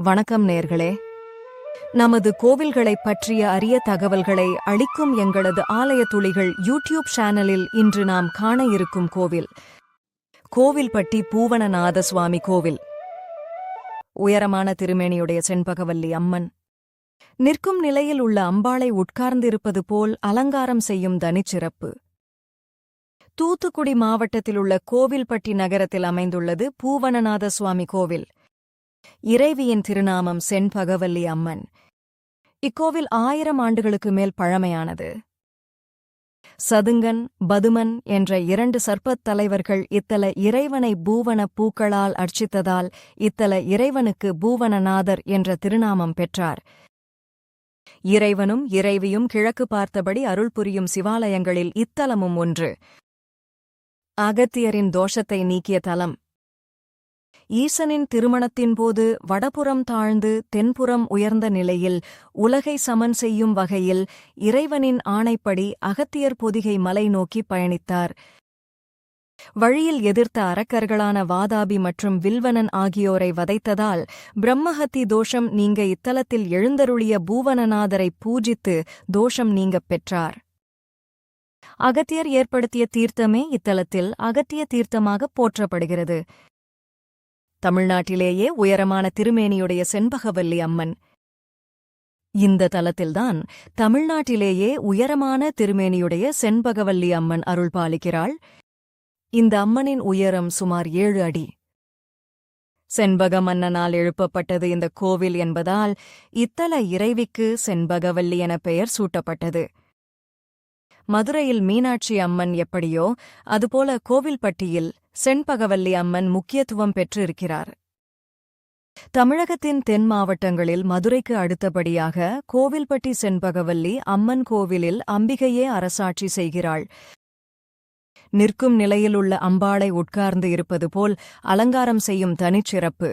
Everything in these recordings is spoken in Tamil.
வணக்கம் நேர்களே. நமது கோவில்களைப் பற்றிய அரிய தகவல்களை அளிக்கும் எங்களது ஆலய துளிகள் யூடியூப் சேனலில் இன்று நாம் காண இருக்கும் கோவில் கோவில்பட்டி பூவனநாத சுவாமி கோவில். உயரமான திருமேனியுடைய செண்பகவல்லி அம்மன் நிற்கும் நிலையில் உள்ள அம்பாளை உட்கார்ந்திருப்பது போல் அலங்காரம் செய்யும் தனிச்சிறப்பு. தூத்துக்குடி மாவட்டத்திலுள்ள கோவில்பட்டி நகரத்தில் அமைந்துள்ளது பூவனநாத சுவாமி கோவில். இறைவியின் திருநாமம் செண்பகவல்லி அம்மன். இக்கோவில் 1000 ஆண்டுகளுக்கு மேல் பழமையானது. சதுங்கன், பதுமன் என்ற 2 சர்ப்பத் தலைவர்கள் இத்தல இறைவனை பூவன பூக்களால் அர்ச்சித்ததால் இத்தல இறைவனுக்கு பூவனநாதர் என்ற திருநாமம் பெற்றார். இறைவனும் இறைவியும் கிழக்கு பார்த்தபடி அருள் புரியும் சிவாலயங்களில் இத்தலமும் ஒன்று. அகத்தியரின் தோஷத்தை நீக்கிய தலம். ஈசனின் திருமணத்தின்போது வடபுறம் தாழ்ந்து தென்புறம் உயர்ந்த நிலையில் உலகை சமன் செய்யும் வகையில் இறைவனின் ஆணைப்படி அகத்தியர் பொதிகை மலை நோக்கி பயணித்தார். வழியில் எதிர்த்த அரக்கர்களான வாதாபி மற்றும் வில்வனன் ஆகியோரை வதைத்ததால் பிரம்மஹத்தி தோஷம் நீங்க இத்தலத்தில் எழுந்தருளிய பூவனநாதரை பூஜித்து தோஷம் நீங்கப் பெற்றார். அகத்தியர் ஏற்படுத்திய தீர்த்தமே இத்தலத்தில் அகத்திய தீர்த்தமாக போற்றப்படுகிறது. தமிழ்நாட்டிலேயே உயரமான திருமேனியுடைய செண்பகவல்லி அம்மன். இந்த தலத்தில்தான் தமிழ்நாட்டிலேயே உயரமான திருமேனியுடைய செண்பகவல்லி அம்மன் அருள் பாலிக்கிறாள். இந்த அம்மனின் உயரம் சுமார் 7 அடி. செண்பக மன்னனால் எழுப்பப்பட்டது இந்த கோவில் என்பதால் இத்தல இறைவிக்கு செண்பகவல்லி என பெயர் சூட்டப்பட்டது. மதுரையில் மீனாட்சி அம்மன் எப்படியோ அதுபோல கோவில்பட்டியில் செண்பகவல்லி அம்மன் முக்கியத்துவம் பெற்றிருக்கிறார். தமிழகத்தின் தென் மாவட்டங்களில் மதுரைக்கு அடுத்தபடியாக கோவில்பட்டி செண்பகவல்லி அம்மன் கோவிலில் அம்பிகையே அரசாட்சி செய்கிறாள். நிற்கும் நிலையிலுள்ள அம்பாளை உட்கார்ந்து இருப்பது போல் அலங்காரம் செய்யும் தனிச்சிறப்பு.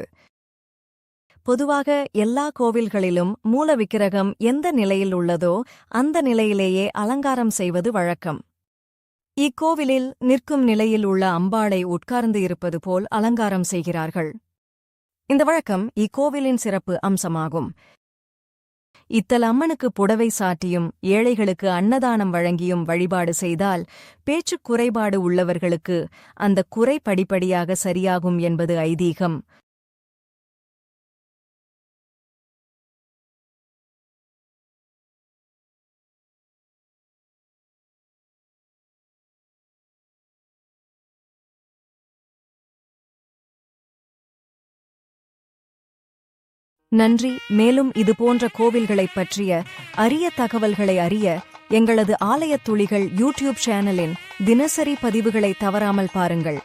பொதுவாக எல்லா கோவில்களிலும் மூல விக்கிரகம் எந்த நிலையில் உள்ளதோ அந்த நிலையிலேயே அலங்காரம் செய்வது வழக்கம். இக்கோவிலில் நிற்கும் நிலையில் உள்ள அம்பாளை உட்கார்ந்து இருப்பது போல் அலங்காரம் செய்கிறார்கள். இந்த வழக்கம் இக்கோவிலின் சிறப்பு அம்சமாகும். இத்தல அம்மனுக்கு புடவை சாட்டியும் ஏழைகளுக்கு அன்னதானம் வழங்கியும் வழிபாடு செய்தால் பேச்சுக் குறைபாடு உள்ளவர்களுக்கு அந்த குறை படிப்படியாக சரியாகும் என்பது ஐதீகம். நன்றி. மேலும் இதுபோன்ற கோவில்களைப் பற்றிய அரிய தகவல்களை அறிய எங்களது ஆலயத் துளிகள் யூடியூப் சேனலின் தினசரி பதிவுகளை தவறாமல் பாருங்கள்.